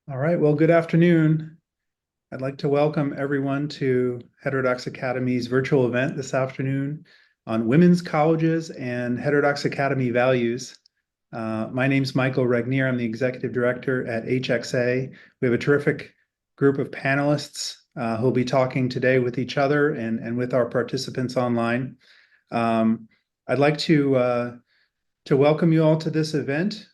All right, well, good afternoon. I'd like to welcome everyone to Heterodox Academy's virtual event this afternoon on women's colleges and Heterodox Academy values. My name's Michael Regnier. I'm the executive director at HxA. We have a terrific group of panelists who'll be talking today with each other and with our participants online. I'd like to welcome you all to this event.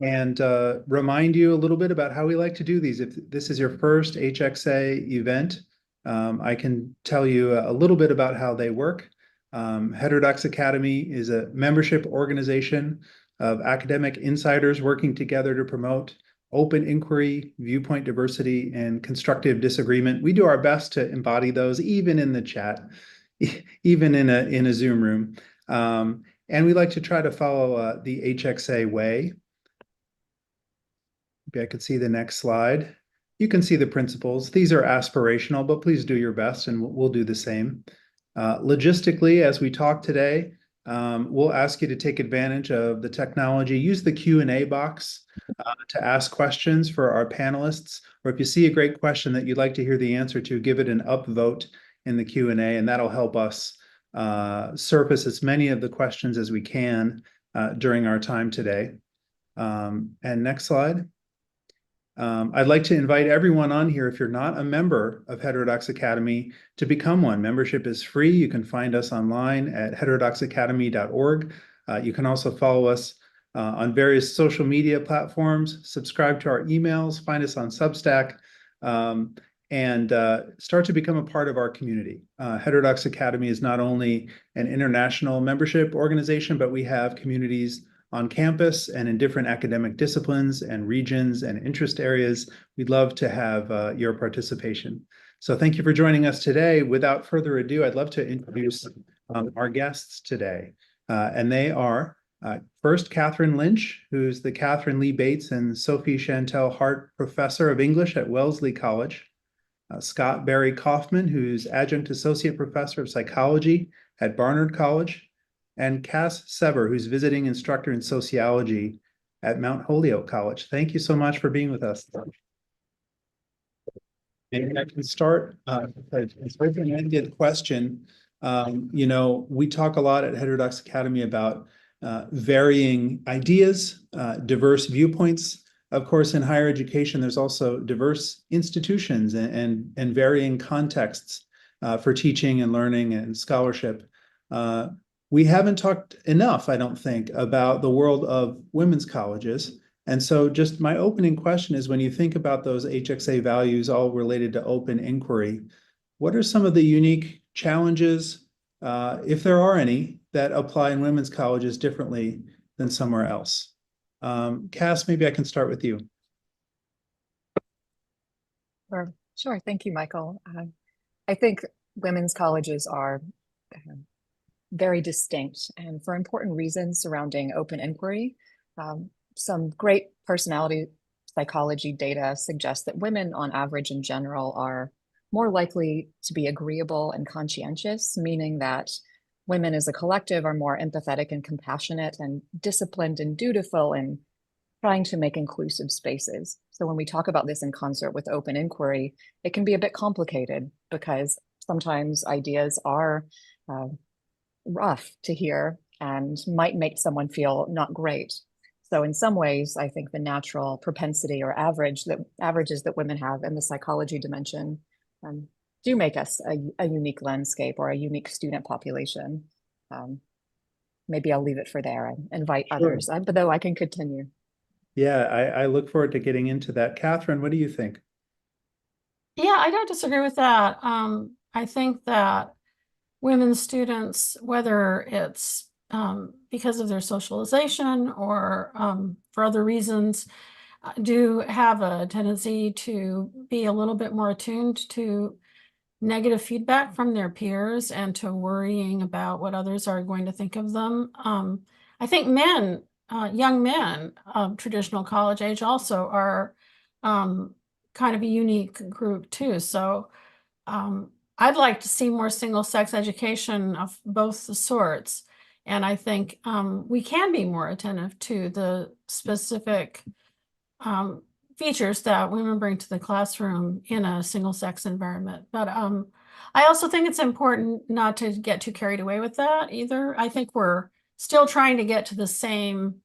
And remind you a little bit about how we like to do these. If this is your first HxA event, I can tell you a little bit about how they work. Heterodox Academy is a membership organization of academic insiders working together to promote open inquiry, viewpoint diversity, and constructive disagreement. We do our best to embody those, even in the chat, even in a Zoom room. And we like to try to follow the HxA way. Maybe I could see the next slide. You can see the principles. These are aspirational, but please do your best and we'll do the same. Logistically, as we talk today, we'll ask you to take advantage of the technology. Use the Q&A box to ask questions for our panelists, or if you see a great question that you'd like to hear the answer to, give it an upvote in the Q&A, and that'll help us surface as many of the questions as we can during our time today. And next slide. I'd like to invite everyone on here, if you're not a member of Heterodox Academy, to become one. Membership is free. You can find us online at heterodoxacademy.org. You can also follow us on various social media platforms, subscribe to our emails, find us on Substack, and start to become a part of our community. Heterodox Academy is not only an international membership organization, but we have communities on campus and in different academic disciplines and regions and interest areas. We'd love to have your participation. So thank you for joining us today. Without further ado, I'd love to introduce our guests today. And they are first, Kathryn Lynch, who's the Kathryn Lee Bates and Sophie Chantel Hart Professor of English at Wellesley College. Scott Barry Kaufman, who's Adjunct Associate Professor of Psychology at Barnard College. And Cass Sever, who's visiting instructor in sociology at Mount Holyoke College. Thank you so much for being with us. And I can start with an open-ended question. We talk a lot at Heterodox Academy about varying ideas, diverse viewpoints. Of course, in higher education, there's also diverse institutions and varying contexts for teaching and learning and scholarship. We haven't talked enough, I don't think, about the world of women's colleges. And so just my opening question is, when you think about those HxA values all related to open inquiry, what are some of the unique challenges, if there are any, that apply in women's colleges differently than somewhere else? Cass, maybe I can start with you. Sure. Thank you, Michael. I think women's colleges are very distinct, and for important reasons surrounding open inquiry. Some great personality psychology data suggests that women on average in general are more likely to be agreeable and conscientious, meaning that women as a collective are more empathetic and compassionate and disciplined and dutiful in trying to make inclusive spaces. So when we talk about this in concert with open inquiry, it can be a bit complicated because sometimes ideas are rough to hear and might make someone feel not great. So in some ways, I think the natural propensity or averages that women have in the psychology dimension do make us a unique landscape or a unique student population. Maybe I'll leave it for there and invite others, but though I can continue. Yeah, I look forward to getting into that. Kathryn, what do you think? Yeah, I don't disagree with that. I think that women students, whether it's because of their socialization or for other reasons, do have a tendency to be a little bit more attuned to negative feedback from their peers and to worrying about what others are going to think of them. I think men, young men of traditional college age also are kind of a unique group too. So I'd like to see more single-sex education of both the sorts. And I think we can be more attentive to the specific features that women bring to the classroom in a single-sex environment. But I also think it's important not to get too carried away with that either. I think we're still trying to get to the same.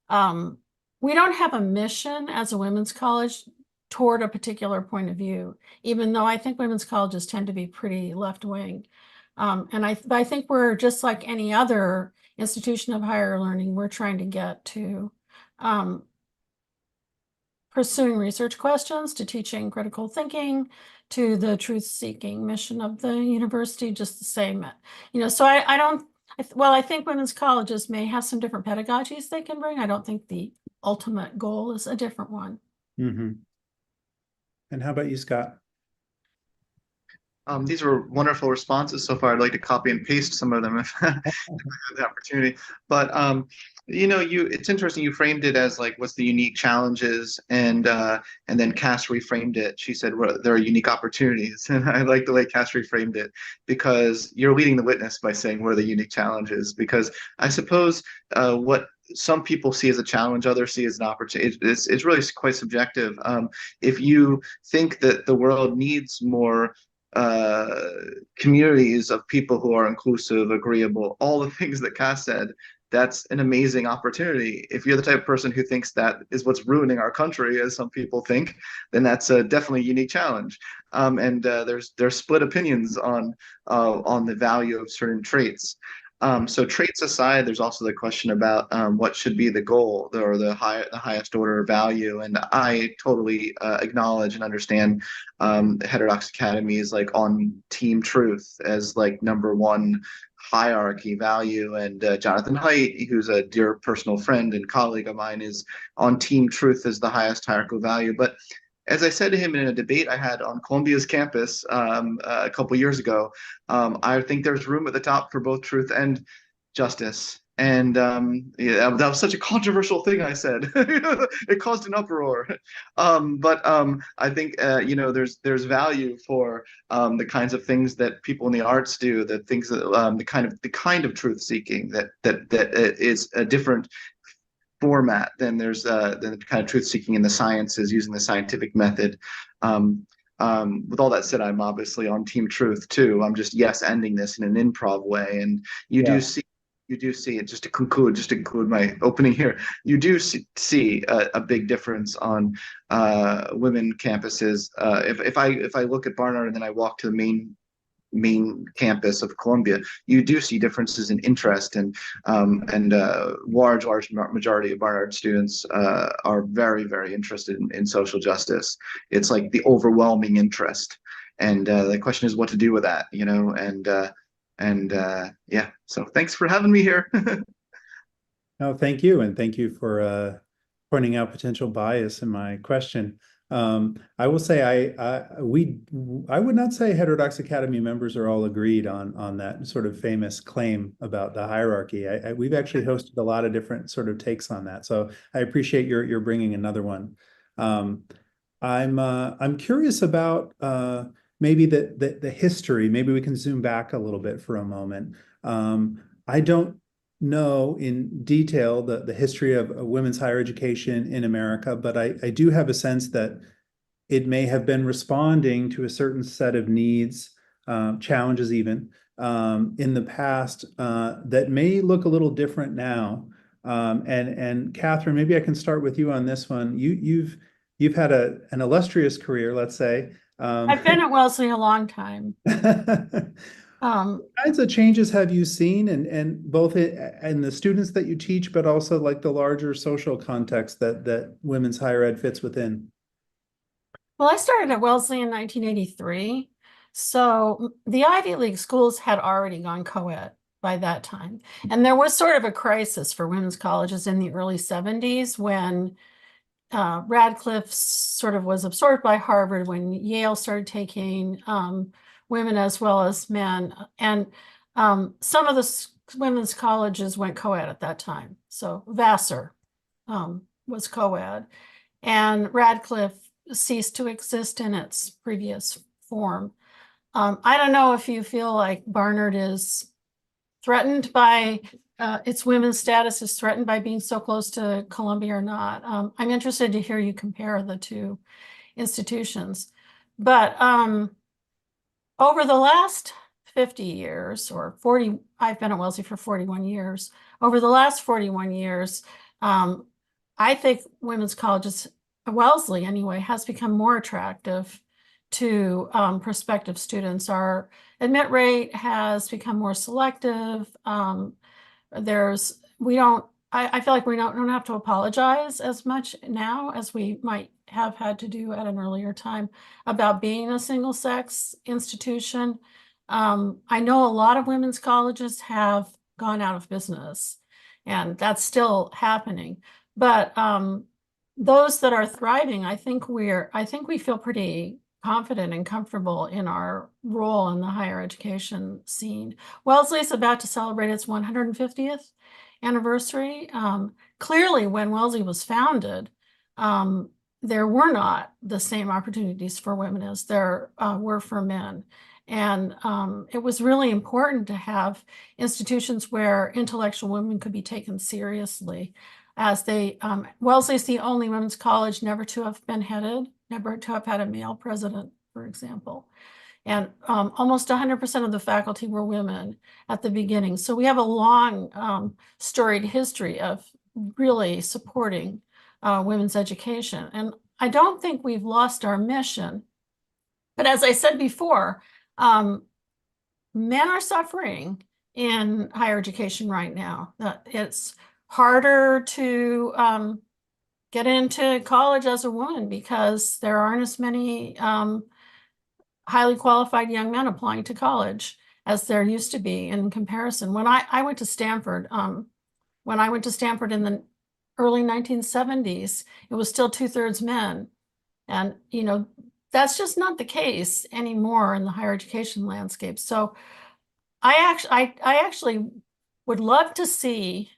We don't have a mission as a women's college toward a particular point of view, even though I think women's colleges tend to be pretty left-wing. And I think we're just like any other institution of higher learning, we're trying to get to pursuing research questions, to teaching critical thinking, to the truth-seeking mission of the university, just the same. So I think women's colleges may have some different pedagogies they can bring. I don't think the ultimate goal is a different one. Mm-hmm. And how about you, Scott? These were wonderful responses so far. I'd like to copy and paste some of them if I have the opportunity. But it's interesting. You framed it as like, what's the unique challenges, and then Cass reframed it. She said, well, there are unique opportunities, and I like the way Cass reframed it, because you're leading the witness by saying what are the unique challenges. Because I suppose what some people see as a challenge, others see as an opportunity. It's really quite subjective. If you think that the world needs more communities of people who are inclusive, agreeable, all the things that Cass said, that's an amazing opportunity. If you're the type of person who thinks that is what's ruining our country, as some people think, then that's definitely a unique challenge. And there's split opinions on the value of certain traits. So traits aside, there's also the question about what should be the goal, or the highest order of value. And I totally acknowledge and understand Heterodox Academy is like on team truth as like #1 hierarchy value. And Jonathan Haidt, who's a dear personal friend and colleague of mine, is on team truth as the highest hierarchical value. But as I said to him in a debate I had on Columbia's campus a couple years ago, I think there's room at the top for both truth and justice. And that was such a controversial thing I said. It caused an uproar. But I think there's value for the kinds of things that people in the arts do, the things that the kind of truth seeking that is a different format than there's the kind of truth seeking in the sciences using the scientific method. With all that said, I'm obviously on team truth too. I'm just ending this in an improv way, and you do see it. Just to conclude my opening here, you do see a big difference on women campuses. If I look at Barnard and then I walk to the main campus of Columbia, you do see differences in interest, and large majority of Barnard students are very, very interested in social justice. It's like the overwhelming interest, and the question is what to do with that, so thanks for having me here. No, thank you, and thank you for pointing out potential bias in my question. I will say I would not say Heterodox Academy members are all agreed on that sort of famous claim about the hierarchy. We've actually hosted a lot of different sort of takes on that, so I appreciate your bringing another one. I'm curious about maybe the history. Maybe we can zoom back a little bit for a moment. I don't know in detail the history of women's higher education in America, but I do have a sense that it may have been responding to a certain set of needs, challenges even, in the past that may look a little different now. And Kathryn, maybe I can start with you on this one. You've had an illustrious career, let's say. I've been at Wellesley a long time. What kinds of changes have you seen, and both in the students that you teach, but also like the larger social context that women's higher ed fits within? Well, I started at Wellesley in 1983. So the Ivy League schools had already gone co-ed by that time. And there was sort of a crisis for women's colleges in the early 70s when Radcliffe sort of was absorbed by Harvard, when Yale started taking women as well as men. And some of the women's colleges went co-ed at that time. So Vassar was co-ed, and Radcliffe ceased to exist in its previous form. I don't know if you feel like Barnard is threatened by its women's status is threatened by being so close to Columbia or not. I'm interested to hear you compare the two institutions. But over the last 50 years or 40, I've been at Wellesley for 41 years. Over the last 41 years, I think women's colleges, Wellesley anyway, has become more attractive to prospective students. Our admit rate has become more selective. I feel like we don't have to apologize as much now as we might have had to do at an earlier time about being a single sex institution. I know a lot of women's colleges have gone out of business, and that's still happening. But those that are thriving, I think we feel pretty confident and comfortable in our role in the higher education scene. Wellesley is about to celebrate its 150th anniversary. Clearly, when Wellesley was founded, there were not the same opportunities for women as there were for men. And it was really important to have institutions where intellectual women could be taken seriously, as Wellesley is the only women's college never to have been headed, never to have had a male president, for example. And almost 100% of the faculty were women at the beginning. So we have a long storied history of really supporting women's education. And I don't think we've lost our mission. But as I said before, men are suffering in higher education right now. It's harder to get into college as a woman because there aren't as many highly qualified young men applying to college as there used to be in comparison. When I went to Stanford, in the early 1970s, it was still 2/3 men. And, that's just not the case anymore in the higher education landscape. So I actually would love to see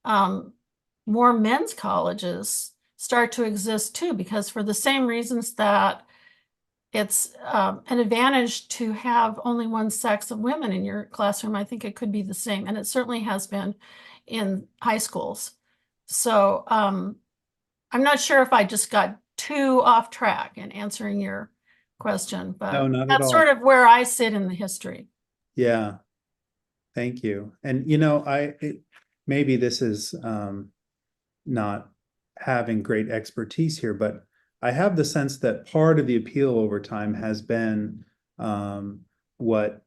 more men's colleges start to exist too, because for the same reasons that it's an advantage to have only one sex of women in your classroom, I think it could be the same. And it certainly has been in high schools. So I'm not sure if I just got too off track in answering your question, but No, not at that's all. sort of where I sit in the history. Yeah. Thank you. And maybe this is not having great expertise here, but I have the sense that part of the appeal over time has been what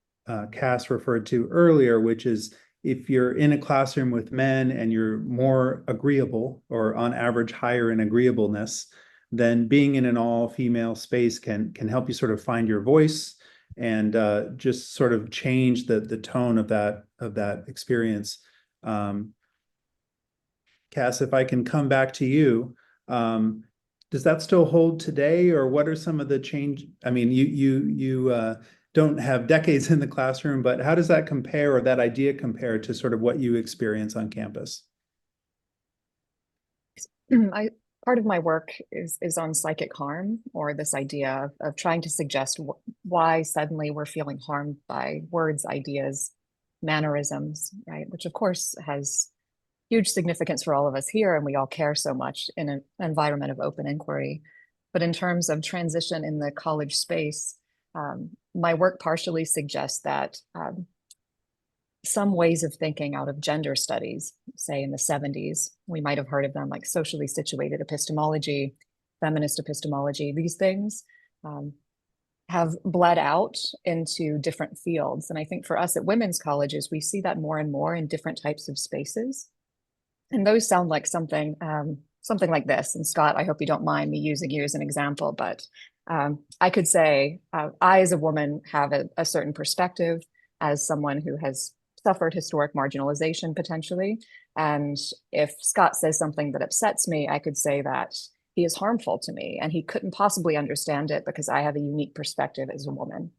Cass referred to earlier, which is if you're in a classroom with men and you're more agreeable or on average higher in agreeableness, then being in an all-female space can help you sort of find your voice and just sort of change the tone of that experience. Cass, if I can come back to you, does that still hold today, or what are some of the change? I mean, you don't have decades in the classroom, but how does that compare, or that idea compare to sort of what you experience on campus? Part of my work is on psychic harm, or this idea of trying to suggest why suddenly we're feeling harmed by words, ideas, mannerisms, right? Which of course has huge significance for all of us here, and we all care so much in an environment of open inquiry. But in terms of transition in the college space, my work partially suggests that some ways of thinking out of gender studies, say in the 70s, we might have heard of them, like socially situated epistemology, feminist epistemology. These things have bled out into different fields. And I think for us at women's colleges, we see that more and more in different types of spaces. And those sound like something like this. And Scott, I hope you don't mind me using you as an example, but I could say, I as a woman have a certain perspective as someone who has suffered historic marginalization potentially. And if Scott says something that upsets me, I could say that he is harmful to me and he couldn't possibly understand it because I have a unique perspective as a woman.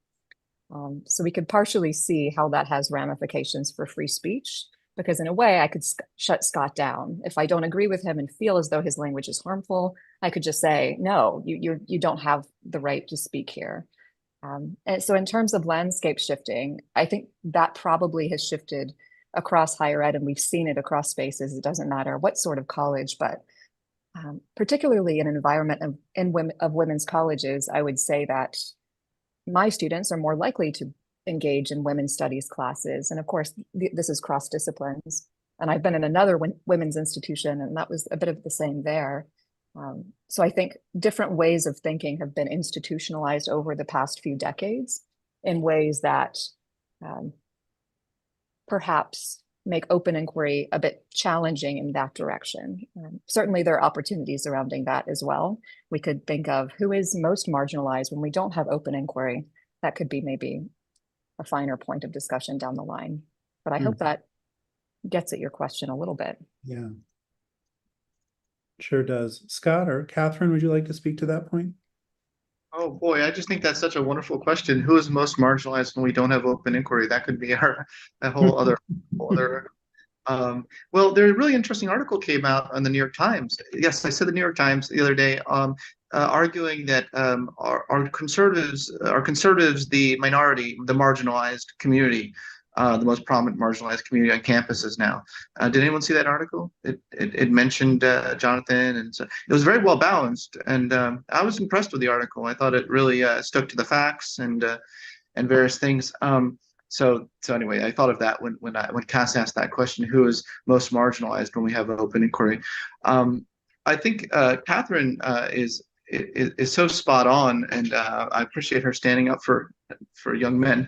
So we could partially see how that has ramifications for free speech, because in a way I could shut Scott down. If I don't agree with him and feel as though his language is harmful, I could just say, no, you don't have the right to speak here. And so in terms of landscape shifting, I think that probably has shifted across higher ed, and we've seen it across spaces. It doesn't matter what sort of college, but particularly in an environment of women's colleges, I would say that my students are more likely to engage in women's studies classes. And of course, this is cross disciplines. And I've been in another women's institution, and that was a bit of the same there. So I think different ways of thinking have been institutionalized over the past few decades in ways that perhaps make open inquiry a bit challenging in that direction. Certainly there are opportunities surrounding that as well. We could think of who is most marginalized when we don't have open inquiry. That could be maybe a finer point of discussion down the line. But I hope that gets at your question a little bit. Yeah. Sure does. Scott or Kathryn, would you like to speak to that point? Oh boy, I just think that's such a wonderful question. Who is most marginalized when we don't have open inquiry? That could be a whole other. Well, there's a really interesting article came out on the New York Times. Yes, I said the New York Times the other day, arguing that are conservatives, the minority, the marginalized community, the most prominent marginalized community on campuses now. Did anyone see that article? It mentioned Jonathan, and so it was very well balanced. And I was impressed with the article. I thought it really stuck to the facts and various things. So anyway, I thought of that when Cass asked that question: who is most marginalized when we have an open inquiry? I think Kathryn is so spot on, and I appreciate her standing up for young men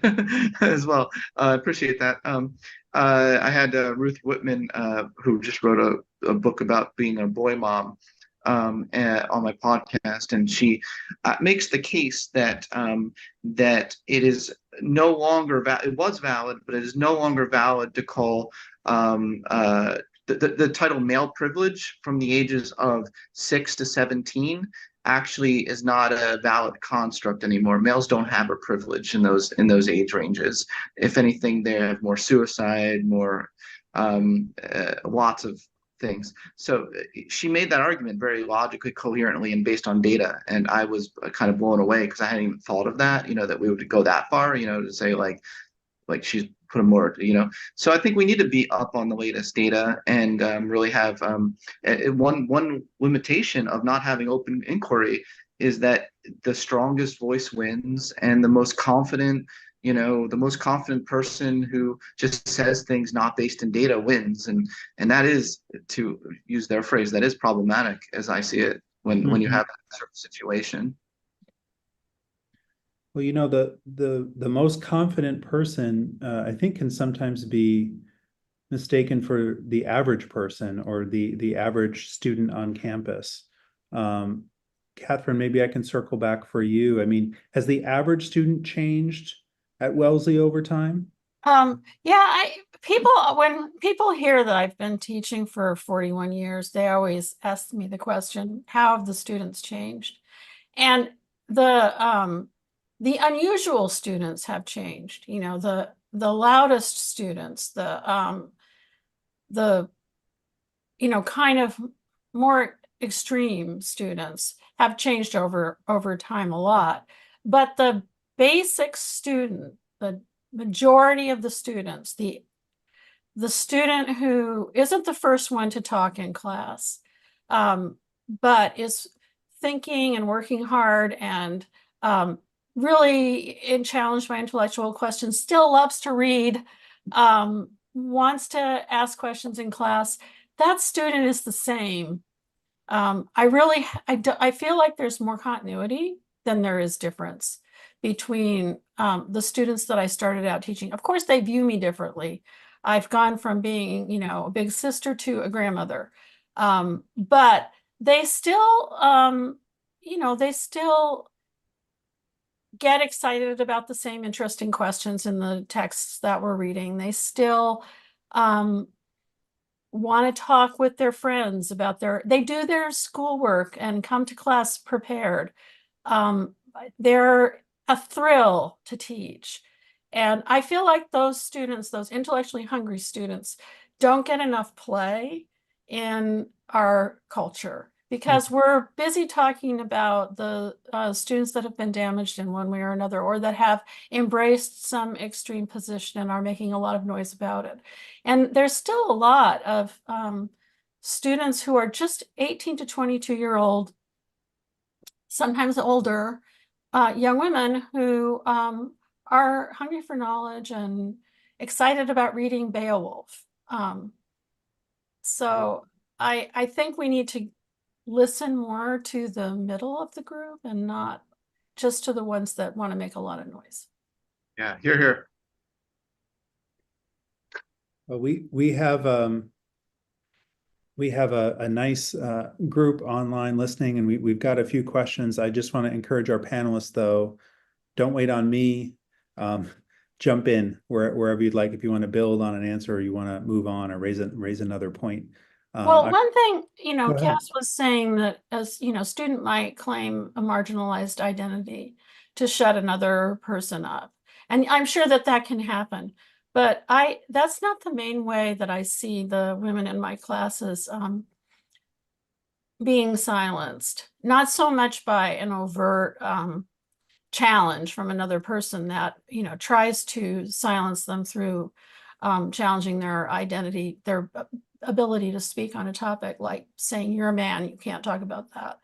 as well. I appreciate that. I had Ruth Whitman, who just wrote a book about being a boy mom, on my podcast, and she makes the case that that it is no longer it was valid, but it is no longer valid to call the title male privilege from the ages of 6 to 17 actually is not a valid construct anymore. Males don't have a privilege in those age ranges. If anything, they have more suicide, more lots of things. So she made that argument very logically, coherently, and based on data. And I was kind of blown away because I hadn't even thought of that, that we would go that far, to say like she's put a more, So I think we need to be up on the latest data and really have one limitation of not having open inquiry is that the strongest voice wins, and the most confident person who just says things not based in data wins. And that is, to use their phrase, that is problematic as I see it when you have that sort of situation. Well, the most confident person, I think, can sometimes be mistaken for the average person or the average student on campus. Kathryn, maybe I can circle back for you. I mean, has the average student changed at Wellesley over time? When people hear that I've been teaching for 41 years, they always ask me the question, how have the students changed? And the unusual students have changed. The loudest students, the kind of more extreme students have changed over time a lot. But the basic student, the majority of the students, the student who isn't the first one to talk in class, but is thinking and working hard and really challenged by intellectual questions, still loves to read, wants to ask questions in class, that student is the same. I feel like there's more continuity than there is difference between the students that I started out teaching. Of course, they view me differently. I've gone from being, a big sister to a grandmother, but they still, they still get excited about the same interesting questions in the texts that we're reading. They still want to talk with their friends about they do their schoolwork and come to class prepared. They're a thrill to teach. And I feel like those students, those intellectually hungry students, don't get enough play in our culture. because we're busy talking about the students that have been damaged in one way or another, or that have embraced some extreme position and are making a lot of noise about it. And there's still a lot of students who are just 18 to 22-year-old, sometimes older, young women who are hungry for knowledge and excited about reading Beowulf. So I think we need to listen more to the middle of the group and not just to the ones that want to make a lot of noise. Yeah, here. Well, we have a nice group online listening, and we've got a few questions. I just want to encourage our panelists, though, don't wait on me. Jump in wherever you'd like, if you want to build on an answer, or you want to move on or raise another point. Well, one thing, Cass was saying that, as student might claim a marginalized identity to shut another person up. And I'm sure that can happen. But that's not the main way that I see the women in my classes being silenced. Not so much by an overt challenge from another person that, tries to silence them through challenging their identity, their ability to speak on a topic, like saying you're a man, you can't talk about that.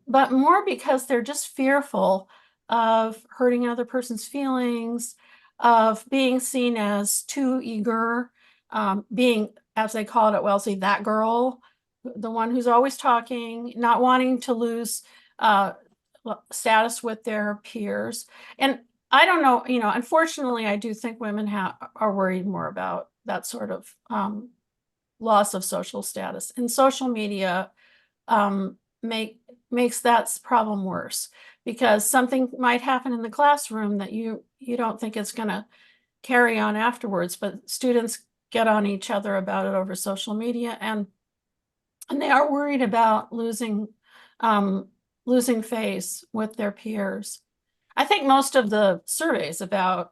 But more because they're just fearful of hurting another person's feelings, of being seen as too eager, being, as they call it at Wellesley, that girl, the one who's always talking, not wanting to lose status with their peers. And I don't know, unfortunately, I do think women are worried more about that sort of loss of social status. And social media makes that problem worse, because something might happen in the classroom that you don't think it's going to carry on afterwards, but students get on each other about it over social media, and they are worried about losing face with their peers. I think most of the surveys about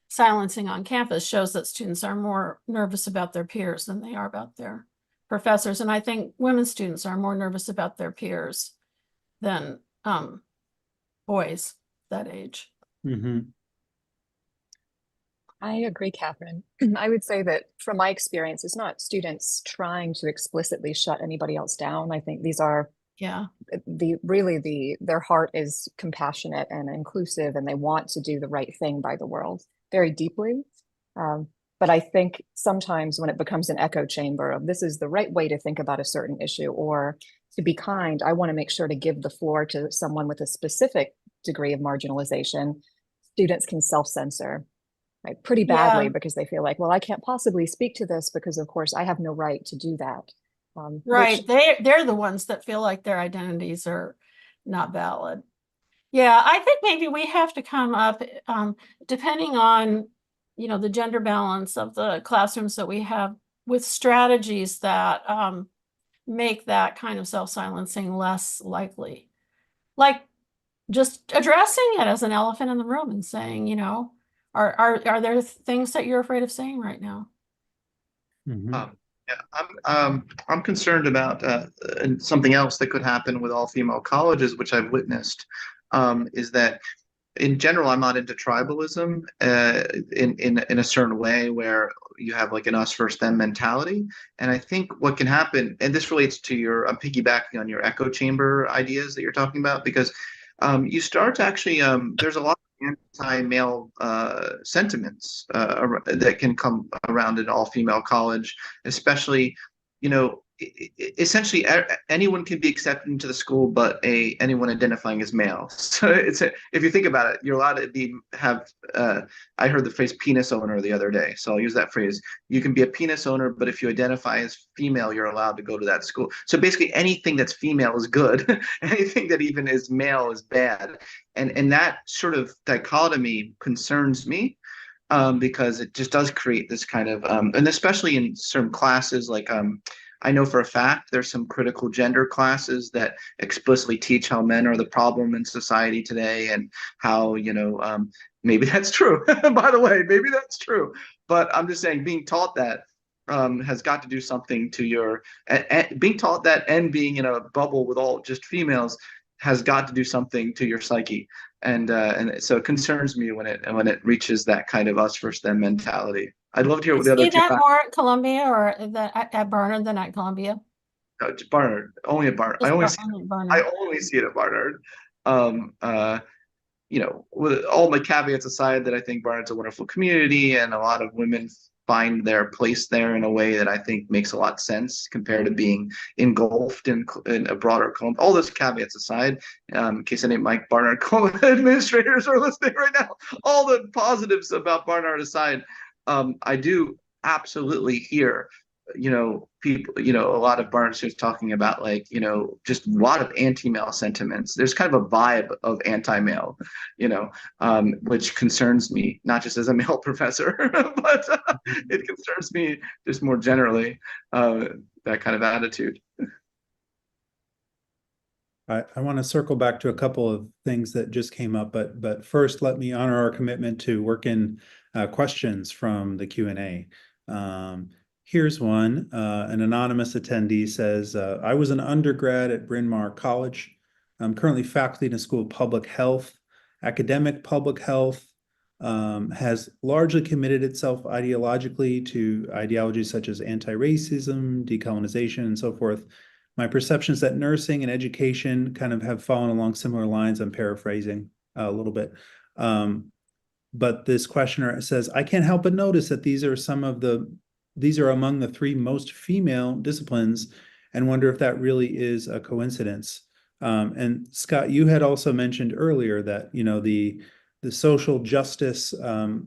silencing on campus shows that students are more nervous about their peers than they are about their professors. And I think women students are more nervous about their peers than boys that age. Mm-hmm. I agree, Kathryn. I would say that from my experience, it's not students trying to explicitly shut anybody else down. I think these are their heart is compassionate and inclusive, and they want to do the right thing by the world very deeply. But I think sometimes when it becomes an echo chamber of this is the right way to think about a certain issue, or to be kind, I want to make sure to give the floor to someone with a specific degree of marginalization, students can self-censor, right, pretty badly, because they feel like, well, I can't possibly speak to this because, of course, I have no right to do that. Right. They're the ones that feel like their identities are not valid. Yeah, I think maybe we have to come up, depending on, the gender balance of the classrooms that we have, with strategies that make that kind of self-silencing less likely. Like just addressing it as an elephant in the room and saying, are there things that you're afraid of saying right now? Mm-hmm. Yeah, I'm concerned about something else that could happen with all-female colleges, which I've witnessed, is that in general, I'm not into tribalism in a certain way where you have like an us versus them mentality. And I think what can happen, and this relates to I'm piggybacking on your echo chamber ideas that you're talking about, because you start to actually, there's a lot of anti-male sentiments that can come around an all-female college, especially, essentially anyone can be accepted into the school but anyone identifying as male. So if you think about it, you're allowed to have I heard the phrase penis owner the other day, so I'll use that phrase. You can be a penis owner, but if you identify as female, you're allowed to go to that school. So basically anything that's female is good. Anything that even is male is bad, and that sort of dichotomy concerns me, because it just does create this kind of and especially in certain classes, like I know for a fact there's some critical gender classes that explicitly teach how men are the problem in society today, and how, maybe that's true. By the way, maybe that's true. But I'm just saying, being taught that, has got to do something to your being taught that, and being in a bubble with all just females has got to do something to your psyche. And so it concerns me when it reaches that kind of us versus them mentality. I'd love to hear what the other See two. that more at Columbia or at Barnard than at Columbia? Barnard, only at Barnard. I only see it at Barnard. With all my caveats aside, that I think Barnard's a wonderful community, and a lot of women find their place there in a way that I think makes a lot of sense compared to being engulfed in a broader Columbia. All those caveats aside, in case any of my Barnard administrators are listening right now, all the positives about Barnard aside, I do absolutely hear people, a lot of Barnard students talking about just a lot of anti-male sentiments. There's kind of a vibe of anti-male, which concerns me, not just as a male professor, but it concerns me just more generally, that kind of attitude. I want to circle back to a couple of things that just came up, but first let me honor our commitment to work in questions from the Q&A. Here's one. An anonymous attendee says, I was an undergrad at Bryn Mawr College. I'm currently faculty in a school of public health. Academic public health has largely committed itself ideologically to ideologies such as anti-racism, decolonization, and so forth. My perception is that nursing and education kind of have fallen along similar lines. I'm paraphrasing a little bit. But this questioner says, I can't help but notice that these are among the 3 most female disciplines, and wonder if that really is a coincidence. And Scott, you had also mentioned earlier that, the social justice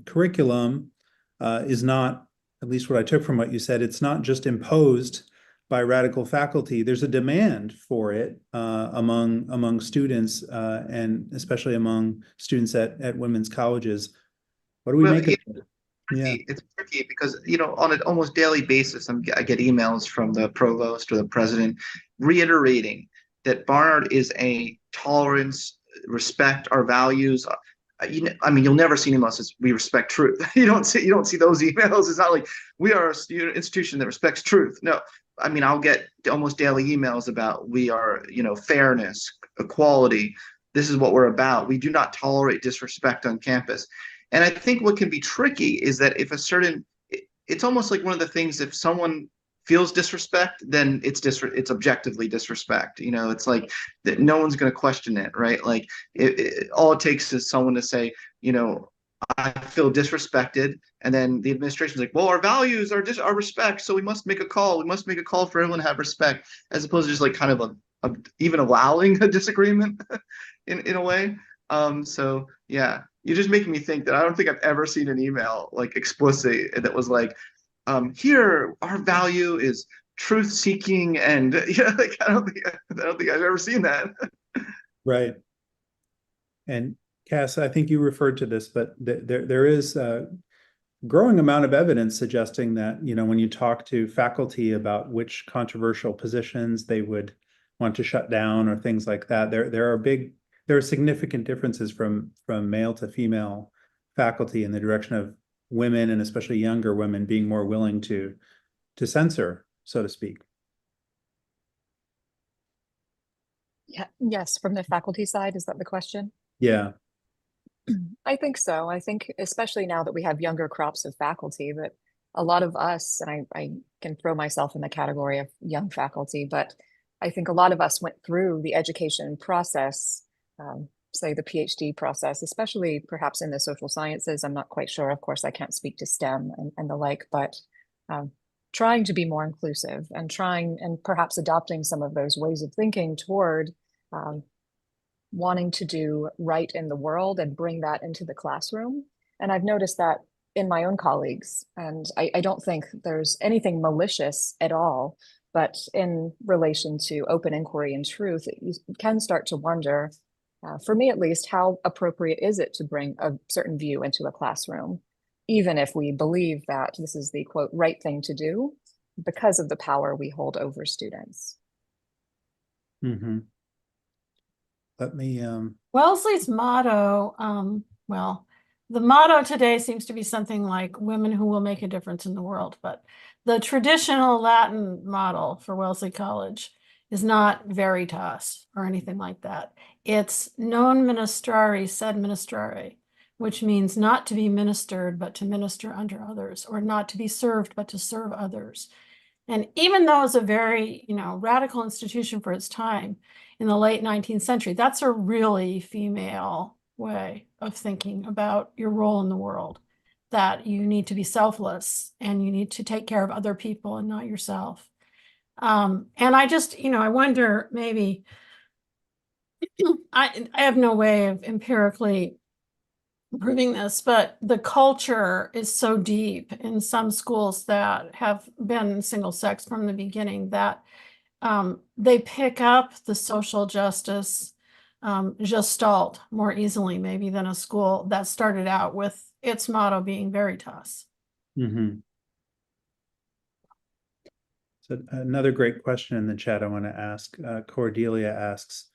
curriculum is not, at least what I took from what you said, it's not just imposed by radical faculty. There's a demand for it among students, and especially among students at women's colleges. What do we make of it? Yeah, it's tricky because on an almost daily basis, I get emails from the provost or the president reiterating that Barnard is a tolerance, respect our values. You'll never see emails as we respect truth. You don't see those emails. It's not like we are a student institution that respects truth. No, I'll get almost daily emails about we are fairness, equality. This is what we're about. We do not tolerate disrespect on campus. And I think what can be tricky is that if it's almost like one of the things, if someone feels disrespect, then it's objectively disrespect. It's like that no one's going to question it, right? Like all it takes is someone to say, I feel disrespected, and then the administration's like, well, our values are just our respect, so we must make a call. We must make a call for everyone to have respect, as opposed to just like kind of even allowing a disagreement in a way. So yeah. You're just making me think that I don't think I've ever seen an email like explicit that was like, here our value is truth seeking, and I don't think I've ever seen that. Right. And Cass, I think you referred to this, but there is a growing amount of evidence suggesting that, when you talk to faculty about which controversial positions they would want to shut down or things like that, there are significant differences from male to female faculty in the direction of women, and especially younger women, being more willing to censor, so to speak. Yeah, yes, from the faculty side, is that the question? Yeah. I think so. I think especially now that we have younger crops of faculty, that a lot of us, and I can throw myself in the category of young faculty, but I think a lot of us went through the education process, say the PhD process, especially perhaps in the social sciences. I'm not quite sure. Of course, I can't speak to STEM and the like, but trying to be more inclusive and trying and perhaps adopting some of those ways of thinking toward wanting to do right in the world and bring that into the classroom. And I've noticed that in my own colleagues, and I don't think there's anything malicious at all, but in relation to open inquiry and truth, you can start to wonder, for me at least, how appropriate is it to bring a certain view into a classroom, even if we believe that this is the quote right thing to do because of the power we hold over students. Mm-hmm. Let me Wellesley's motto, the motto today seems to be something like women who will make a difference in the world, but the traditional Latin model for Wellesley College is not veritas or anything like that. It's non ministrari sed ministrare, which means not to be ministered, but to minister under others, or not to be served, but to serve others. And even though it's a very, radical institution for its time in the late 19th century, that's a really female way of thinking about your role in the world, that you need to be selfless and you need to take care of other people and not yourself. And I just, I wonder, maybe I have no way of empirically proving this, but the culture is so deep in some schools that have been single sex from the beginning that they pick up the social justice gestalt more easily maybe than a school that started out with its motto being veritas. Mm-hmm. So another great question in the chat I want to ask. Cordelia asks,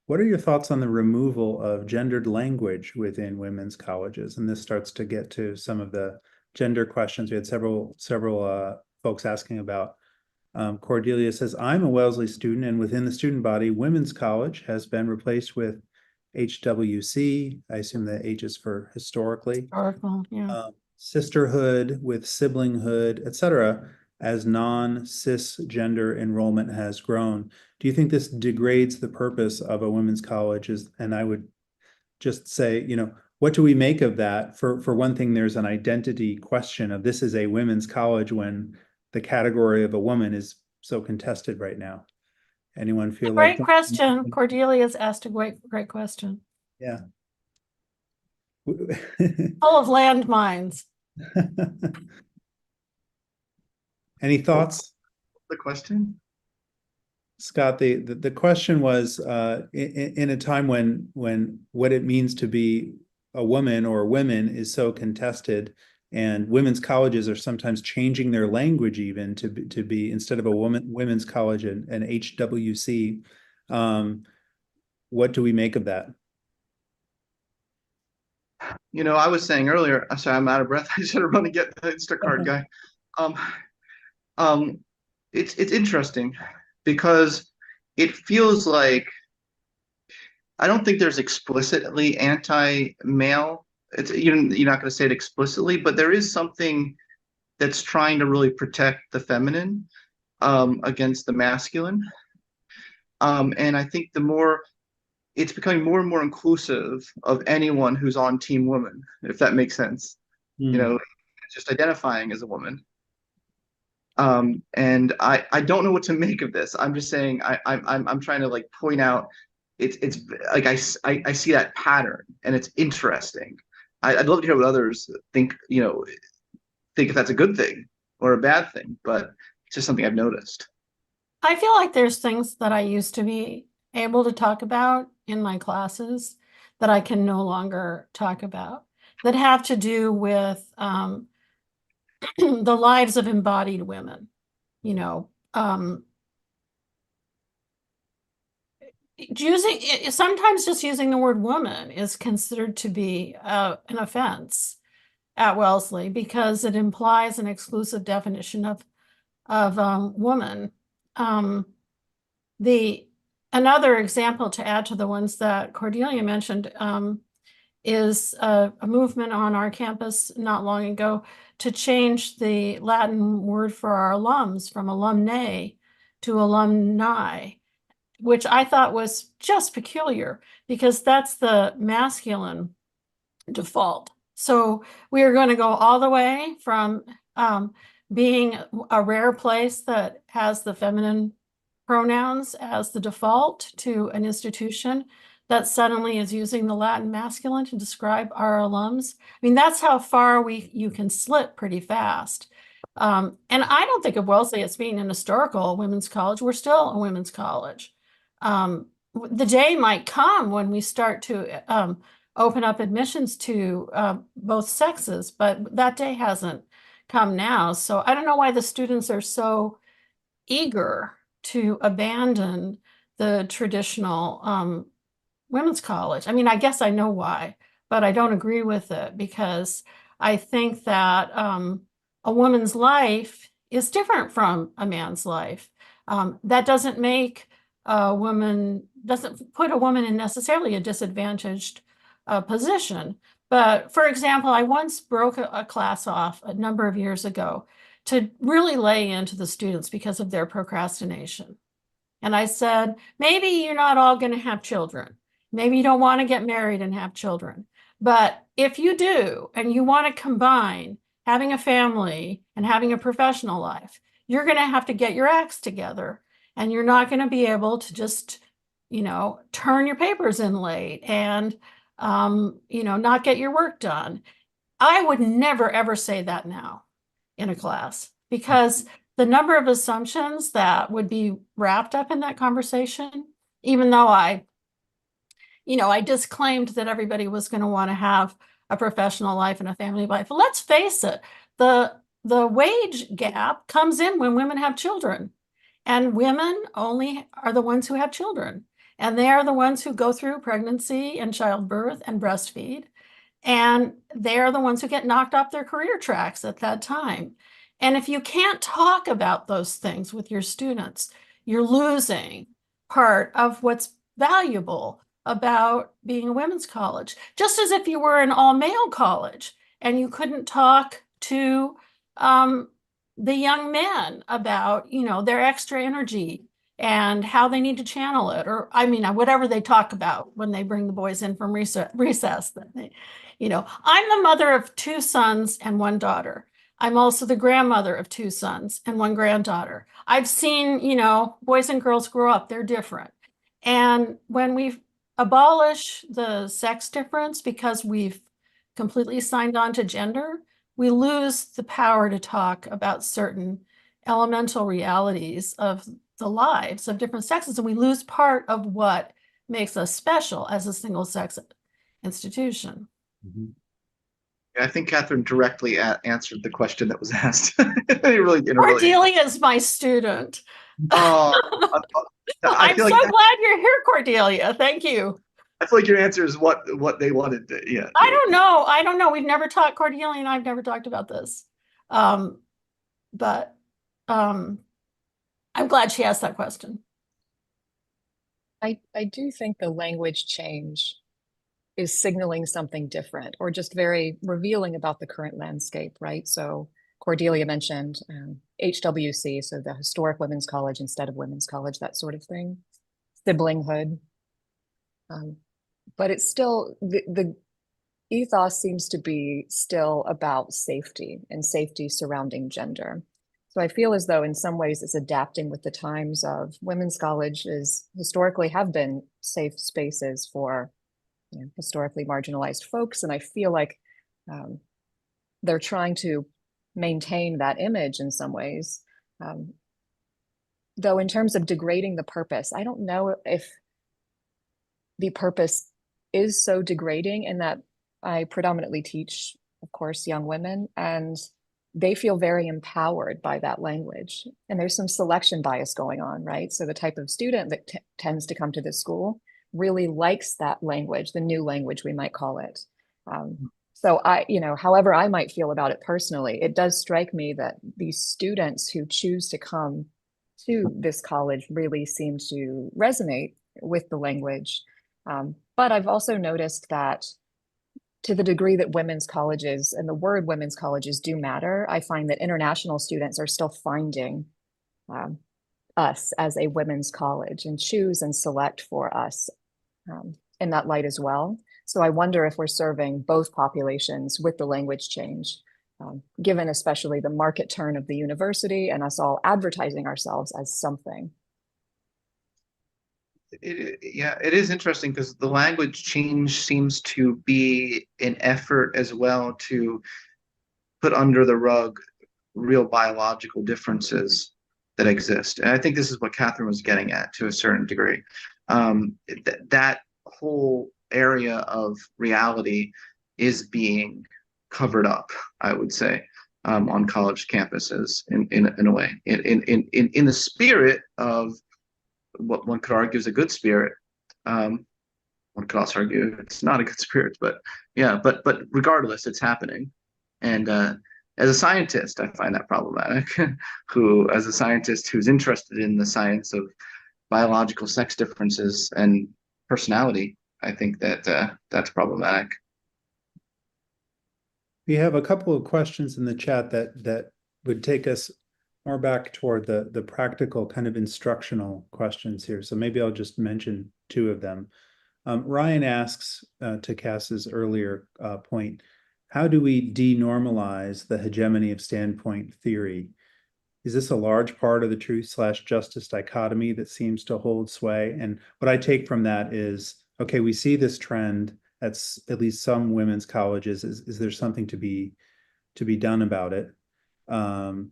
what are your thoughts on the removal of gendered language within women's colleges? And this starts to get to some of the gender questions. We had several folks asking about. Cordelia says, I'm a Wellesley student, and within the student body, women's college has been replaced with HWC. I assume the H is for historically. Historical, yeah. Sisterhood with siblinghood, etc., as non-cisgender enrollment has grown. Do you think this degrades the purpose of a women's college? And I would just say, what do we make of that? For one thing, there's an identity question of this is a women's college when the category of a woman is so contested right now. Anyone feel like? Great question. Cordelia's asked a great question. Yeah. Full of landmines. Any thoughts? The question? Scott, the question was in a time when what it means to be a woman or women is so contested, and women's colleges are sometimes changing their language even to be instead of a women's college an HWC. What do we make of that? I was saying earlier, I'm sorry, I'm out of breath. I should have run and get the Instacart guy. It's interesting because it feels like I don't think there's explicitly anti-male. You're not going to say it explicitly, but there is something that's trying to really protect the feminine against the masculine. And I think it's becoming more and more inclusive of anyone who's on Team Woman, if that makes sense. Just identifying as a woman. And I don't know what to make of this. I'm just saying I'm trying to point out it's like I see that pattern and it's interesting. I'd love to hear what others think if that's a good thing or a bad thing, but it's just something I've noticed. I feel like there's things that I used to be able to talk about in my classes that I can no longer talk about, that have to do with the lives of embodied women. Sometimes just using the word woman is considered to be an offense at Wellesley because it implies an exclusive definition of woman. Another example to add to the ones that Cordelia mentioned is a movement on our campus not long ago to change the Latin word for our alums from alumnae to alumni, which I thought was just peculiar because that's the masculine default. So we are going to go all the way from being a rare place that has the feminine pronouns as the default to an institution that suddenly is using the Latin masculine to describe our alums. I mean, that's how far you can slip pretty fast. And I don't think of Wellesley as being an historical women's college. We're still a women's college. The day might come when we start to open up admissions to both sexes, but that day hasn't come now. So I don't know why the students are so eager to abandon the traditional women's college. I mean, I guess I know why, but I don't agree with it because I think that a woman's life is different from a man's life. That doesn't make a woman, doesn't put a woman in necessarily a disadvantaged position. But for example, I once broke a class off a number of years ago to really lay into the students because of their procrastination. And I said, maybe you're not all going to have children. Maybe you don't want to get married and have children. But if you do, and you want to combine having a family and having a professional life, you're going to have to get your acts together. And you're not going to be able to just, turn your papers in late and, not get your work done. I would never, ever say that now in a class, because the number of assumptions that would be wrapped up in that conversation, even though I disclaimed that everybody was going to want to have a professional life and a family life. But let's face it, the wage gap comes in when women have children, and women only are the ones who have children. And they are the ones who go through pregnancy and childbirth and breastfeed. And they're the ones who get knocked off their career tracks at that time. And if you can't talk about those things with your students, you're losing part of what's valuable about being a women's college. Just as if you were an all-male college and you couldn't talk to the young men about, their extra energy and how they need to channel it, or whatever they talk about when they bring the boys in from recess. I'm the mother of 2 sons and 1 daughter. I'm also the grandmother of 2 sons and 1 granddaughter. I've seen, boys and girls grow up, they're different. And when we abolish the sex difference because we've completely signed on to gender, we lose the power to talk about certain elemental realities of the lives of different sexes, and we lose part of what makes us special as a single-sex institution. Mhm. I think Kathryn directly answered the question that was asked. Really, Cordelia is my student. Oh, I'm so glad you're here, Cordelia. Thank you. I feel like your answer is what they wanted to, yeah. I don't know. We've never talked, Cordelia and I've never talked about this. But I'm glad she asked that question. I do think the language change is signaling something different, or just very revealing about the current landscape, right? So Cordelia mentioned HWC, so the Historic Women's College instead of Women's College, that sort of thing, siblinghood. But it's still, the ethos seems to be still about safety and safety surrounding gender. So I feel as though in some ways it's adapting with the times of women's colleges historically have been safe spaces for historically marginalized folks. And I feel like they're trying to maintain that image in some ways. Though in terms of degrading the purpose, I don't know if the purpose is so degrading, in that I predominantly teach, of course, young women, and they feel very empowered by that language. And there's some selection bias going on, right? So the type of student that tends to come to this school really likes that language, the new language, we might call it. So however I might feel about it personally, it does strike me that these students who choose to come to this college really seem to resonate with the language. But I've also noticed that to the degree that women's colleges and the word women's colleges do matter, I find that international students are still finding us as a women's college and choose and select for us in that light as well. So I wonder if we're serving both populations with the language change, given especially the market turn of the university and us all advertising ourselves as something. It is interesting because the language change seems to be an effort as well to put under the rug real biological differences that exist. And I think this is what Kathryn was getting at to a certain degree. That whole area of reality is being covered up, I would say, on college campuses in a way, in the spirit of what one could argue is a good spirit. One could also argue it's not a good spirit, but yeah, but regardless, it's happening. And As a scientist, I find that problematic. Who, as a scientist who's interested in the science of biological sex differences and personality, I think that that's problematic. We have a couple of questions in the chat that would take us more back toward the practical kind of instructional questions here. So maybe I'll just mention two of them. Ryan asks, to Cass's earlier point, how do we denormalize the hegemony of standpoint theory? Is this a large part of the truth/justice dichotomy that seems to hold sway? And what I take from that is, okay, we see this trend at least some women's colleges. Is there something to be done about it? And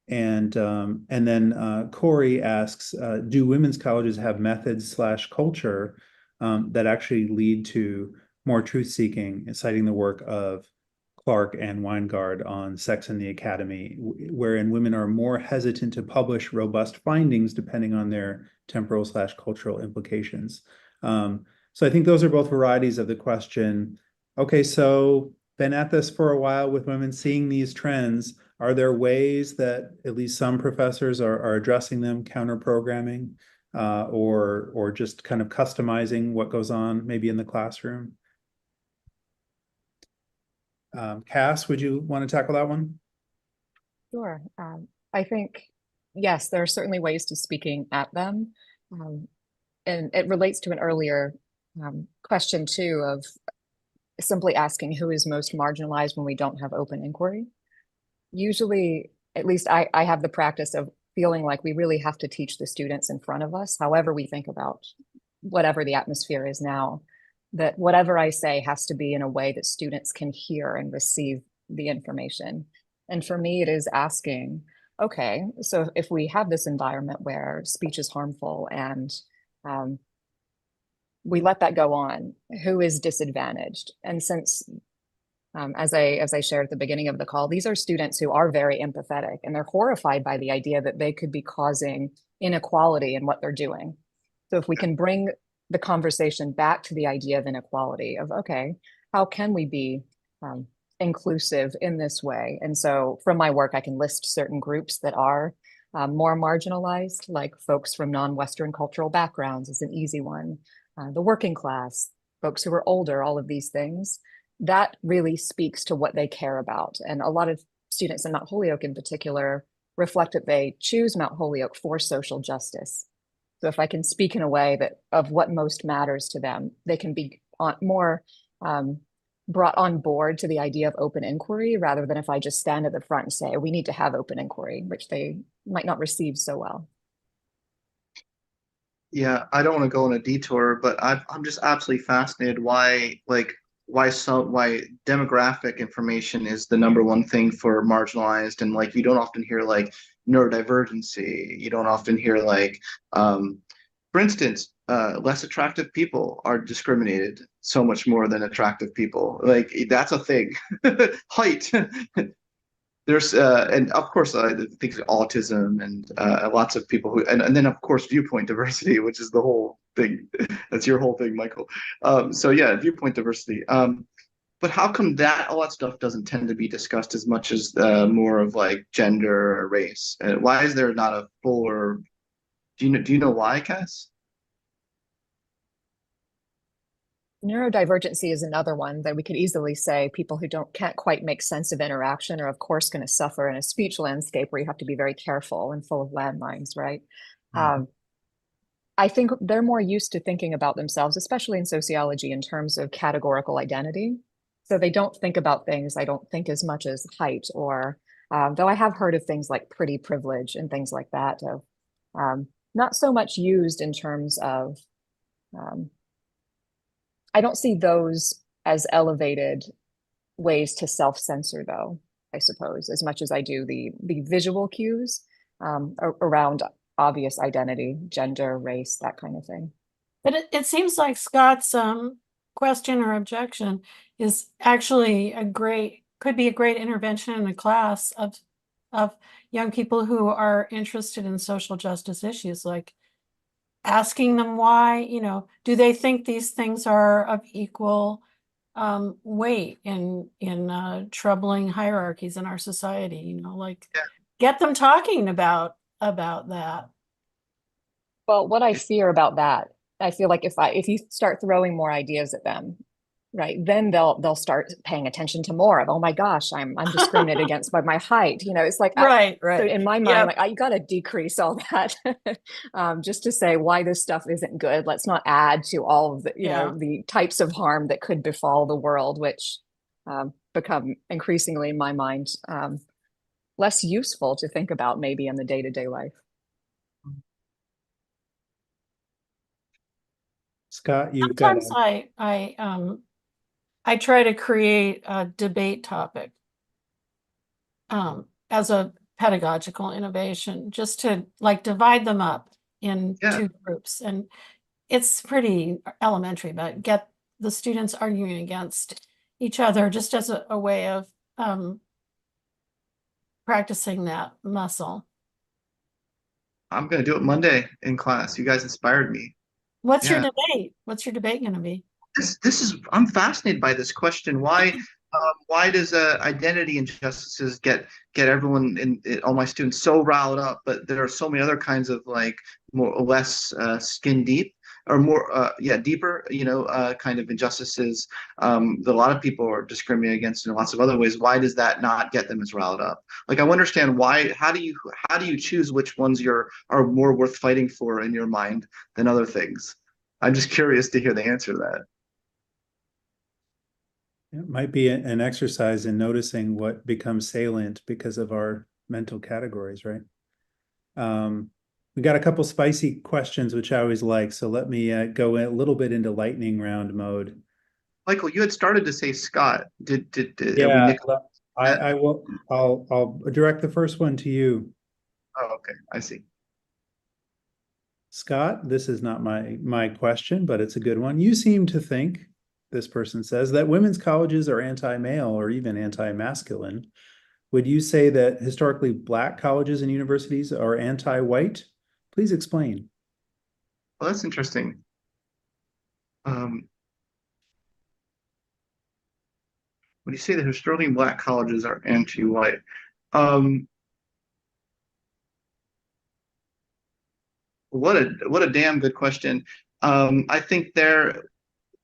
then Corey asks, do women's colleges have methods/culture that actually lead to more truth-seeking, citing the work of Clark and Weingard on Sex in the Academy, wherein women are more hesitant to publish robust findings depending on their temporal/cultural implications. So I think those are both varieties of the question. Okay, so been at this for a while with women, seeing these trends. Are there ways that at least some professors are addressing them, counter-programming, or just kind of customizing what goes on maybe in the classroom? Cass, would you want to tackle that one? Sure. I think, yes, there are certainly ways to speaking at them. And it relates to an earlier question too, of simply asking who is most marginalized when we don't have open inquiry. Usually, at least I have the practice of feeling like we really have to teach the students in front of us, however we think about whatever the atmosphere is now, that whatever I say has to be in a way that students can hear and receive the information. And for me, it is asking, okay, so if we have this environment where speech is harmful and we let that go on, who is disadvantaged? And since, as I shared at the beginning of the call, these are students who are very empathetic and they're horrified by the idea that they could be causing inequality in what they're doing. So if we can bring the conversation back to the idea of inequality, of, okay, how can we be inclusive in this way? And so from my work, I can list certain groups that are more marginalized, like folks from non-Western cultural backgrounds is an easy one. The working class, folks who are older, all of these things, that really speaks to what they care about. And a lot of students in Mount Holyoke in particular reflect that they choose Mount Holyoke for social justice. So if I can speak in a way that of what most matters to them, they can be more brought on board to the idea of open inquiry, rather than if I just stand at the front and say, we need to have open inquiry, which they might not receive so well. Yeah, I don't want to go on a detour, but I'm just absolutely fascinated why demographic information is the number one thing for marginalized, and like you don't often hear like neurodivergency. You don't often hear like, for instance, less attractive people are discriminated so much more than attractive people. Like that's a thing. Height. There's and of course I think autism and lots of people who and then of course viewpoint diversity, which is the whole thing. That's your whole thing, Michael. So yeah, viewpoint diversity. But how come that all that stuff doesn't tend to be discussed as much as more of like gender or race? Why is there not a fuller? Do you know why, Cass? Neurodivergency is another one that we could easily say people who can't quite make sense of interaction are of course going to suffer in a speech landscape where you have to be very careful and full of landmines, right? Mm-hmm. I think they're more used to thinking about themselves, especially in sociology, in terms of categorical identity. So they don't think about things, I don't think, as much as height or, though I have heard of things like pretty privilege and things like that, of not so much used in terms of, I don't see those as elevated ways to self-censor, though, I suppose, as much as I do the visual cues around obvious identity, gender, race, that kind of thing. But it seems like Scott's question or objection is actually could be a great intervention in a class of young people who are interested in social justice issues, like asking them why, do they think these things are of equal weight in troubling hierarchies in our society. You know, like Yeah. get them talking about that. Well, what I fear about that, I feel like if you start throwing more ideas at them, right, then they'll start paying attention to more of, oh my gosh, I'm discriminated against by my height. You know, it's like Right, so right. in my mind, Yep. like you got to decrease all that just to say why this stuff isn't good. Let's not add to all of the, you know, the types of harm that could befall the world, which become increasingly in my mind less useful to think about maybe in the day-to-day life. Scott, you've got Sometimes I try to create a debate topic as a pedagogical innovation, just to like divide them up in two groups. And it's pretty elementary, but get the students arguing against each other just as a way of practicing that muscle. I'm going to do it Monday in class. You guys inspired me. What's your debate? What's your debate going to be? This is, I'm fascinated by this question. Why does identity injustices get everyone all my students so riled up, but there are so many other kinds of like more or less skin deep or more deeper, you know, kind of injustices that a lot of people are discriminated against in lots of other ways. Why does that not get them as riled up? Like, I understand why. How do you choose which ones are more worth fighting for in your mind than other things? I'm just curious to hear the answer to that. It might be an exercise in noticing what becomes salient because of our mental categories, right? We got a couple spicy questions, which I always like. So let me go a little bit into lightning round mode. Michael, you had started to say Scott. Yeah, I will. I'll direct the first one to you. Oh, okay, I see. Scott, this is not my question, but it's a good one. You seem to think, this person says, that women's colleges are anti-male or even anti-masculine. Would you say that historically Black colleges and universities are anti-white? Please explain. Well, that's interesting. When you say that historically Black colleges are anti-white, what a damn good question. I think there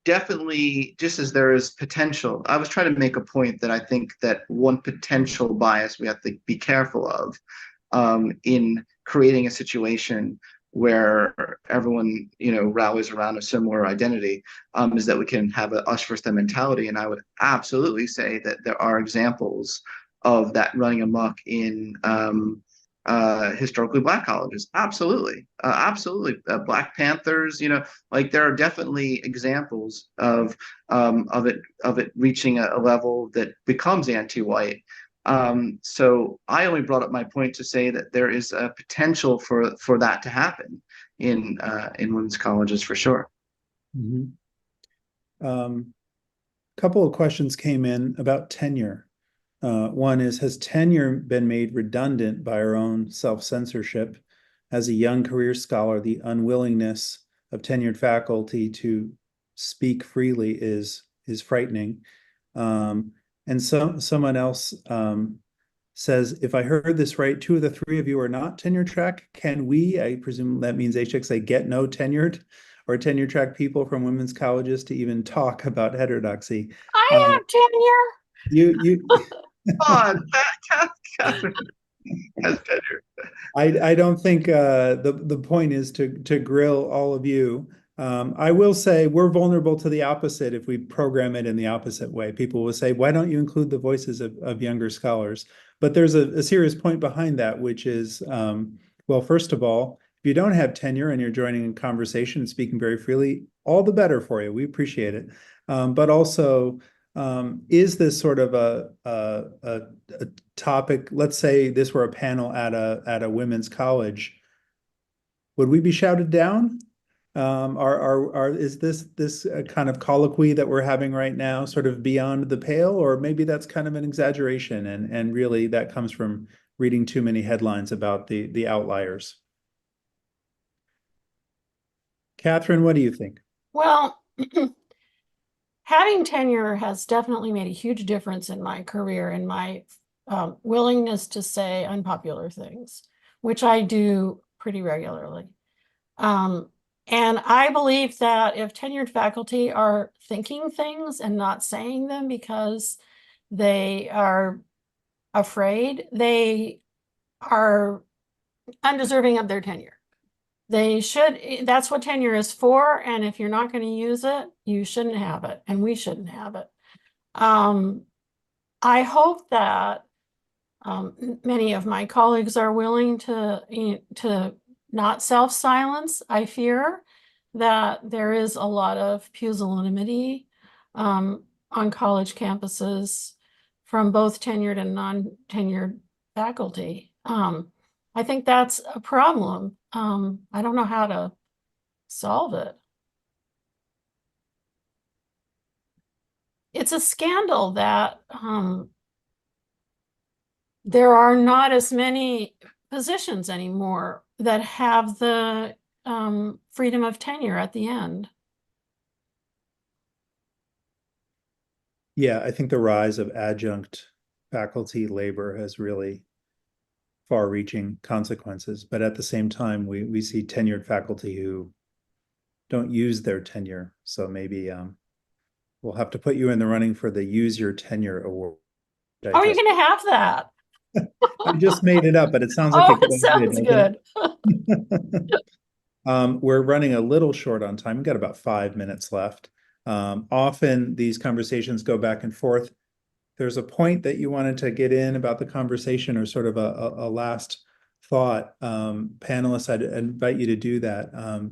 definitely, just as there is potential, I was trying to make a point that I think that one potential bias we have to be careful of in creating a situation where everyone, you know, rallies around a similar identity, is that we can have a us versus them mentality. And I would absolutely say that there are examples of that running amok in historically Black colleges. Absolutely. Black Panthers, you know, like there are definitely examples of it reaching a level that becomes anti-white. So I only brought up my point to say that there is a potential for that to happen in women's colleges for sure. Mm-hmm. Couple of questions came in about tenure. One is, has tenure been made redundant by our own self-censorship? As a young career scholar, the unwillingness of tenured faculty to speak freely is frightening. And someone else says, if I heard this right, 2 of the 3 of you are not tenure track. Can we, I presume that means HxA, get no tenured or tenure track people from women's colleges to even talk about heterodoxy? I have tenure. You Come on, Kathryn has tenure. I don't think the point is to grill all of you. I will say we're vulnerable to the opposite if we program it in the opposite way. People will say, why don't you include the voices of younger scholars? But there's a serious point behind that, which is, well, first of all, if you don't have tenure and you're joining in conversation and speaking very freely, all the better for you. We appreciate it. But also, is this sort of a topic? Let's say this were a panel at a women's college. Would we be shouted down? Is this kind of colloquy that we're having right now sort of beyond the pale, or maybe that's kind of an exaggeration and really that comes from reading too many headlines about the outliers? Kathryn, what do you think? Well, having tenure has definitely made a huge difference in my career and my willingness to say unpopular things, which I do pretty regularly. And I believe that if tenured faculty are thinking things and not saying them because they are afraid, they are undeserving of their tenure. They should, that's what tenure is for. And if you're not going to use it, you shouldn't have it, and we shouldn't have it. I hope that many of my colleagues are willing to not self-silence. I fear that there is a lot of pusillanimity on college campuses from both tenured and non-tenured faculty. I think that's a problem. I don't know how to solve it. It's a scandal that there are not as many positions anymore that have the freedom of tenure at the end. Yeah, I think the rise of adjunct faculty labor has really far-reaching consequences. But at the same time, we see tenured faculty who don't use their tenure. So maybe we'll have to put you in the running for the Use Your Tenure Award. Oh, you're going to have that. I just made it up, but it sounds like it sounds good. We're running a little short on time. We've got about 5 minutes left. Often these conversations go back and forth. There's a point that you wanted to get in about the conversation, or sort of a last thought. Panelists, I'd invite you to do that.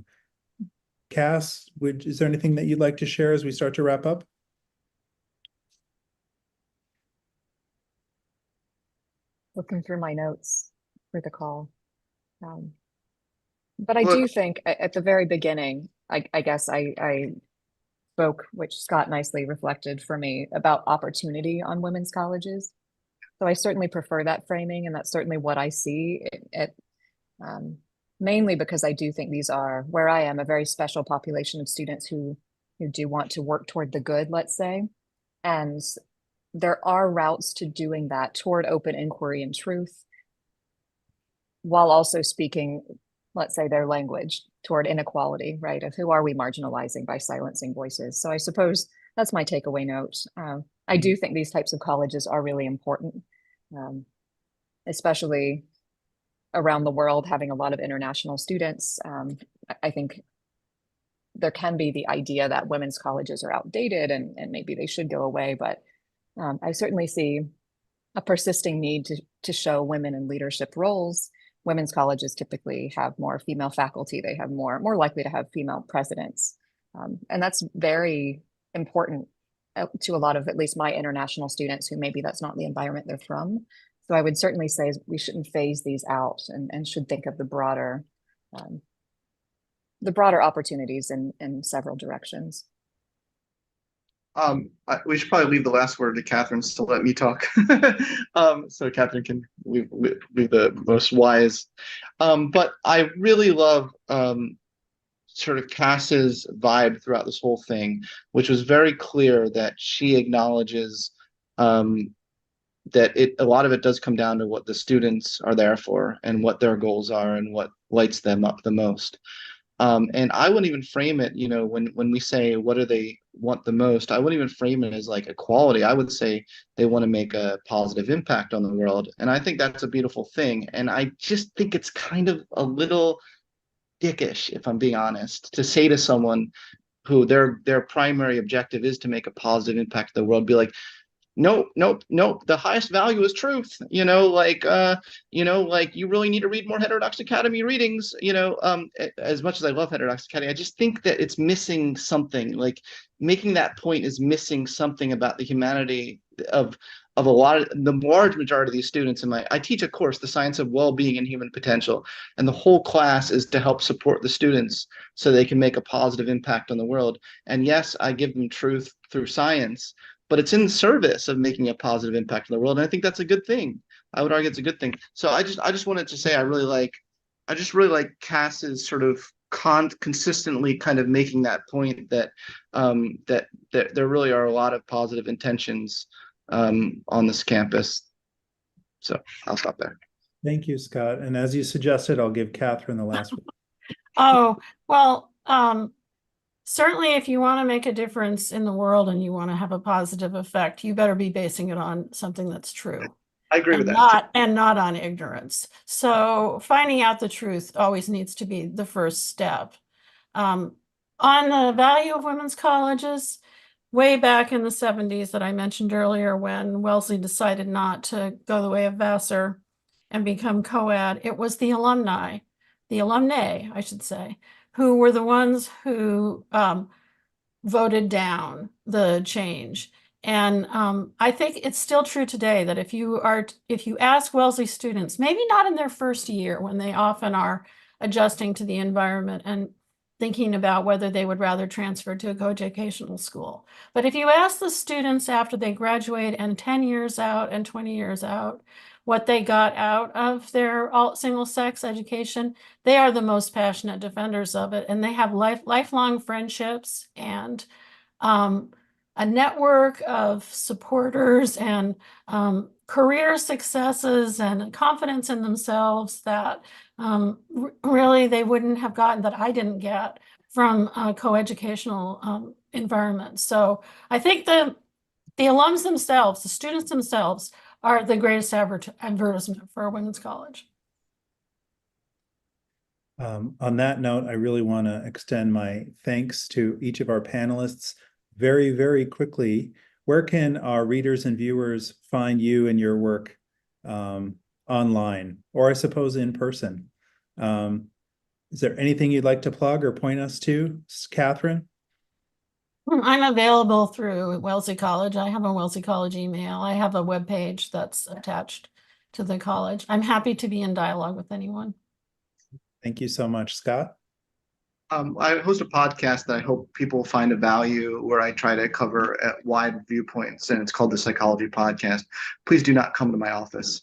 Cass, is there anything that you'd like to share as we start to wrap up? Looking through my notes for the call. But I do think at the very beginning, I guess I spoke, which Scott nicely reflected for me, about opportunity on women's colleges. So I certainly prefer that framing, and that's certainly what I see mainly because I do think these are, where I am, a very special population of students who do want to work toward the good, let's say. And there are routes to doing that toward open inquiry and truth, while also speaking, let's say, their language toward inequality, right? Of who are we marginalizing by silencing voices? So I suppose that's my takeaway note. I do think these types of colleges are really important, especially around the world, having a lot of international students. I think there can be the idea that women's colleges are outdated and maybe they should go away, but I certainly see a persisting need to show women in leadership roles. Women's colleges typically have more female faculty. They have more likely to have female presidents. And that's very important to a lot of, at least my international students, who maybe that's not the environment they're from. So I would certainly say we shouldn't phase these out, and should think of the broader opportunities in several directions. We should probably leave the last word to Kathryn to let me talk. So Kathryn can be the most wise. But I really love sort of Cass's vibe throughout this whole thing, which was very clear that she acknowledges that a lot of it does come down to what the students are there for and what their goals are and what lights them up the most. And I wouldn't even frame it, when we say, what do they want the most? I wouldn't even frame it as like equality. I would say they want to make a positive impact on the world. And I think that's a beautiful thing. And I just think it's kind of a little dickish, if I'm being honest, to say to someone who their primary objective is to make a positive impact in the world, be like, nope. The highest value is truth. You really need to read more Heterodox Academy readings. As much as I love Heterodox Academy, I just think that it's missing something. Like, making that point is missing something about the humanity of a lot of the large majority of these students. I teach a course, The Science of Well-Being and Human Potential, and the whole class is to help support the students so they can make a positive impact on the world. And yes, I give them truth through science, but it's in service of making a positive impact on the world. And I think that's a good thing. I would argue it's a good thing. So I just wanted to say I just really like Cass's sort of consistently kind of making that point that that there really are a lot of positive intentions on this campus. So I'll stop there. Thank you, Scott. And as you suggested, I'll give Kathryn the last word. Oh, well, certainly if you want to make a difference in the world and you want to have a positive effect, you better be basing it on something that's true. I agree with that. Not on ignorance. So finding out the truth always needs to be the first step. On the value of women's colleges, way back in the 70s that I mentioned earlier, when Wellesley decided not to go the way of Vassar and become co-ed, it was the alumni, I should say, who were the ones who voted down the change. And I think it's still true today that if you ask Wellesley students, maybe not in their first year when they often are adjusting to the environment and thinking about whether they would rather transfer to a co-educational school. But if you ask the students after they graduate and 10 years out and 20 years out, what they got out of their single-sex education, they are the most passionate defenders of it. And they have lifelong friendships and a network of supporters and career successes and confidence in themselves that really they wouldn't have gotten, that I didn't get from a co-educational environment. So I think the alums themselves, the students themselves, are the greatest advertisement for a women's college. On that note, I really want to extend my thanks to each of our panelists. Very, very quickly, where can our readers and viewers find you and your work online, or I suppose in person? Is there anything you'd like to plug or point us to, Kathryn? I'm available through Wellesley College. I have a Wellesley College email. I have a webpage that's attached to the college. I'm happy to be in dialogue with anyone. Thank you so much, Scott. I host a podcast that I hope people find a value, where I try to cover wide viewpoints, and it's called the Psychology Podcast. Please do not come to my office.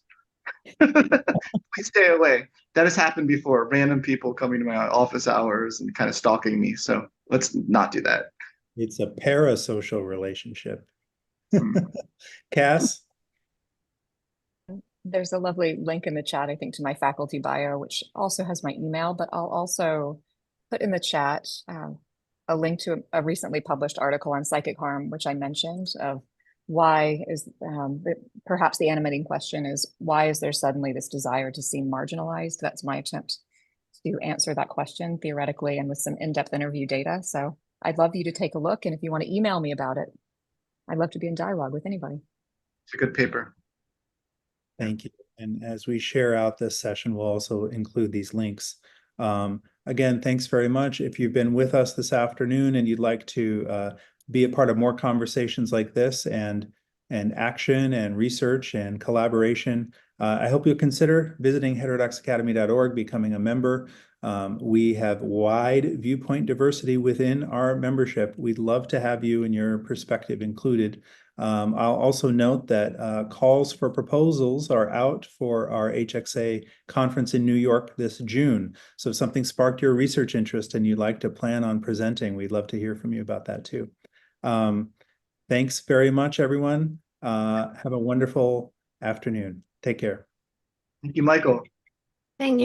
Please stay away. That has happened before. Random people coming to my office hours and kind of stalking me. So let's not do that. It's a parasocial relationship. Cass? There's a lovely link in the chat, I think, to my faculty bio, which also has my email, but I'll also put in the chat a link to a recently published article on psychic harm, which I mentioned, of why is perhaps the animating question is, why is there suddenly this desire to seem marginalized? That's my attempt to answer that question theoretically and with some in-depth interview data. So I'd love you to take a look. And if you want to email me about it, I'd love to be in dialogue with anybody. It's a good paper. Thank you. And as we share out this session, we'll also include these links. Again, thanks very much. If you've been with us this afternoon and you'd like to be a part of more conversations like this and action and research and collaboration, I hope you'll consider visiting heterodoxacademy.org, becoming a member. We have wide viewpoint diversity within our membership. We'd love to have you and your perspective included. I'll also note that calls for proposals are out for our HxA conference in New York this June. So if something sparked your research interest and you'd like to plan on presenting, we'd love to hear from you about that too. Thanks very much, everyone. Have a wonderful afternoon. Take care. Thank you, Michael. Thank you.